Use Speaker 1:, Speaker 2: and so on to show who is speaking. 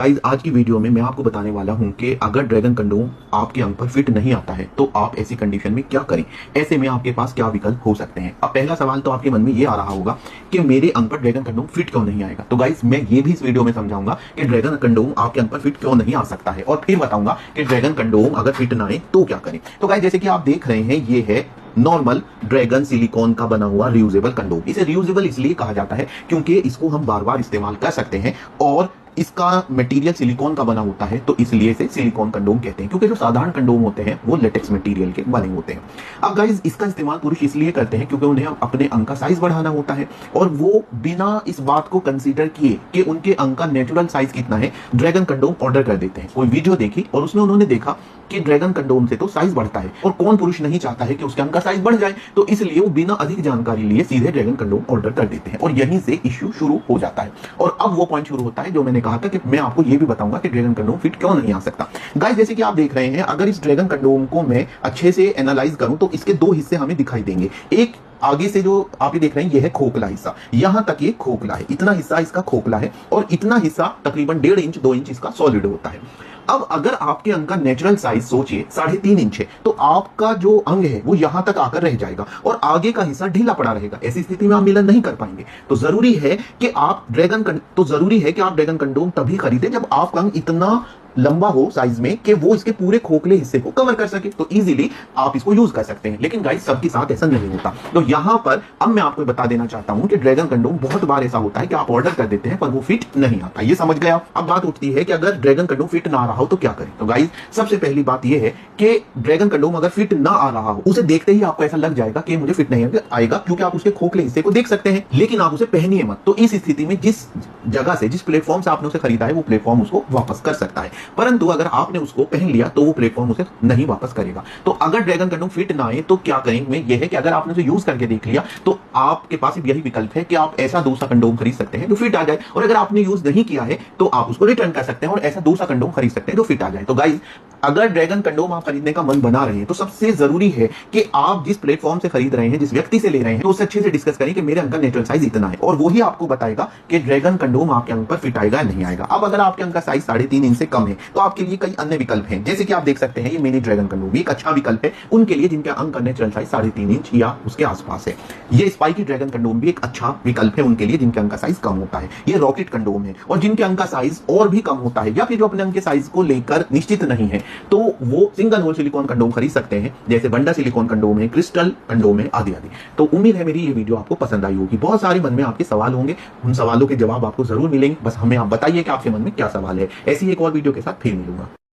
Speaker 1: Guys आज की video में मैं आपको बताने वाला हूं कि अगर ड्रैगन कंडोम आपके अंग पर फिट नहीं आता है तो आप ऐसी कंडीशन में क्या करें। ऐसे में आपके पास क्या विकल्प हो सकते हैं। अब पहला सवाल तो आपके मन में ये आ रहा होगा कि मेरे अंग पर ड्रैगन कंडोम फिट क्यों नहीं आएगा। तो गाइस मैं ये भी इस वीडियो में समझाऊंगा कि ड्रैगन कंडोम आपके अंग पर फिट क्यों नहीं आ सकता है और फिर बताऊंगा कि ड्रैगन कंडोम अगर फिट ना आए तो क्या करें। तो गाइस जैसे कि आप देख रहे हैं ये है नॉर्मल ड्रैगन सिलिकॉन का बना हुआ रियूजेबल कंडोम। इसे रियूजेबल इसलिए कहा जाता है क्योंकि इसको हम बार बार इस्तेमाल कर सकते हैं और इसका मटेरियल सिलिकॉन का बना होता है, तो इसलिए इसे सिलिकॉन कंडोम कहते हैं। क्योंकि जो साधारण कंडोम होते हैं वो लेटेक्स मटेरियल के बने होते हैं। अब गाइस इसका इस्तेमाल पुरुष इसलिए करते हैं क्योंकि उन्हें अपने अंग का साइज बढ़ाना होता है और वो बिना इस बात को कंसीडर किए कि उनके अंग का नेचुरल साइज कितना है ड्रैगन कंडोम ऑर्डर कर देते हैं। कोई वीडियो देखी और उसमें उन्होंने देखा कि ड्रैगन कंडोम से तो साइज बढ़ता है और कौन पुरुष नहीं चाहता है कि उसके अंग का साइज बढ़ जाए, तो इसलिए वो बिना अधिक जानकारी लिए सीधे ड्रैगन कंडोम ऑर्डर कर देते हैं और यहीं से इश्यू शुरू हो जाता है। और अब वो पॉइंट शुरू होता है जो मैंने कहा था कि मैं आपको ये भी बताऊंगा कि ड्रैगन कंडोम फिट क्यों नहीं आ सकता। गाइस जैसे कि आप देख रहे हैं, अगर इस ड्रैगन कंडोम को मैं अच्छे से एनालाइज करूं तो इसके दो हिस्से हमें दिखाई देंगे। एक आगे से जो आप ये देख रहे हैं ये है खोखला हिस्सा, यहां तक ये खोखला है, इतना हिस्सा इसका खोखला है और इतना हिस्सा तकरीबन 1.5 इंच 2 इंच इसका सॉलिड होता है। अब अगर आपके अंग का नेचुरल साइज सोचिए 3.5 इंच है तो आपका जो अंग है वो यहां तक आकर रह जाएगा और आगे का हिस्सा ढीला पड़ा रहेगा। ऐसी स्थिति में आप मिलन नहीं कर पाएंगे। तो जरूरी है कि आप ड्रैगन कंडोम तभी खरीदें जब आपका अंग इतना लंबा हो साइज में कि वो इसके पूरे खोखले हिस्से को कवर कर सके, तो इजीली आप इसको यूज कर सकते हैं। लेकिन गाइस सबके साथ ऐसा नहीं होता। तो यहां पर अब मैं आपको बता देना चाहता हूं कि ड्रैगन कंडोम बहुत बार ऐसा होता है कि आप ऑर्डर कर देते हैं पर वो फिट नहीं आता। ये समझ गया। अब बात उठती है कि अगर ड्रैगन कंडोम फिट ना आ रहा हो तो क्या करें। तो गाइस सबसे पहली बात यह है कि ड्रैगन कंडोम अगर फिट ना आ रहा हो, उसे देखते ही आपको ऐसा लग जाएगा कि मुझे फिट नहीं आएगा क्योंकि आप उसके खोखले हिस्से को देख सकते हैं, लेकिन आप उसे पहनिए मत। तो इस स्थिति में जिस जगह से जिस प्लेटफॉर्म से आपने उसे खरीदा है वो प्लेटफॉर्म उसको वापस कर सकता है, परंतु अगर आपने उसको पहन लिया तो वो प्लेटफॉर्म उसे नहीं वापस करेगा। तो अगर ड्रैगन कंडोम फिट ना आए तो क्या करेंगे, ये है कि अगर आपने उसे यूज करके देख लिया तो आपके पास यही विकल्प है कि आप ऐसा दूसरा कंडोम खरीद सकते हैं जो फिट आ जाए, और अगर आपने यूज नहीं किया है तो आप उसको रिटर्न कर सकते हैं और ऐसा दूसरा कंडोम खरीद सकते हैं जो फिट आ जाए। तो गाइस अगर ड्रैगन कंडोम आप खरीदने का मन बना रहे हैं तो सबसे जरूरी है कि आप जिस प्लेटफॉर्म से खरीद रहे हैं, जिस व्यक्ति से ले रहे हैं, तो उससे अच्छे से डिस्कस करें कि मेरे अंग का नेचुरल साइज इतना है और वही आपको बताएगा कि ड्रैगन कंडोम आपके अंग पर फिट आएगा या नहीं आएगा। अब अगर आपके अंग का साइज 3.5 इंच से कम है तो आपके लिए कई अन्य विकल्प हैं। जैसे कि आप देख सकते हैं ये मिनी ड्रैगन कंडोम भी एक अच्छा विकल्प है उनके लिए जिनके अंग का नेचुरल साइज 3.5 इंच या उसके आसपास है। ये स्पाइकी ड्रैगन कंडोम भी एक अच्छा विकल्प है उनके लिए जिनके अंग का साइज कम होता है। ये रॉकेट कंडोम है और जिनके अंग का साइज और भी कम होता है या फिर जो अपने अंग के साइज को लेकर निश्चित नहीं है तो वो सिंगल होल सिलिकॉन कंडोम खरीद सकते हैं, जैसे बंडा सिलिकॉन कंडोम है, क्रिस्टल कंडोम है, आदि आदि। तो उम्मीद है मेरी ये वीडियो आपको पसंद आई होगी। बहुत सारे मन में आपके सवाल होंगे, उन सवालों के जवाब आपको जरूर मिलेंगे। बस हमें आप बताइए कि आपके मन में क्या सवाल है। ऐसी एक और वीडियो के साथ फिर मिलूंगा।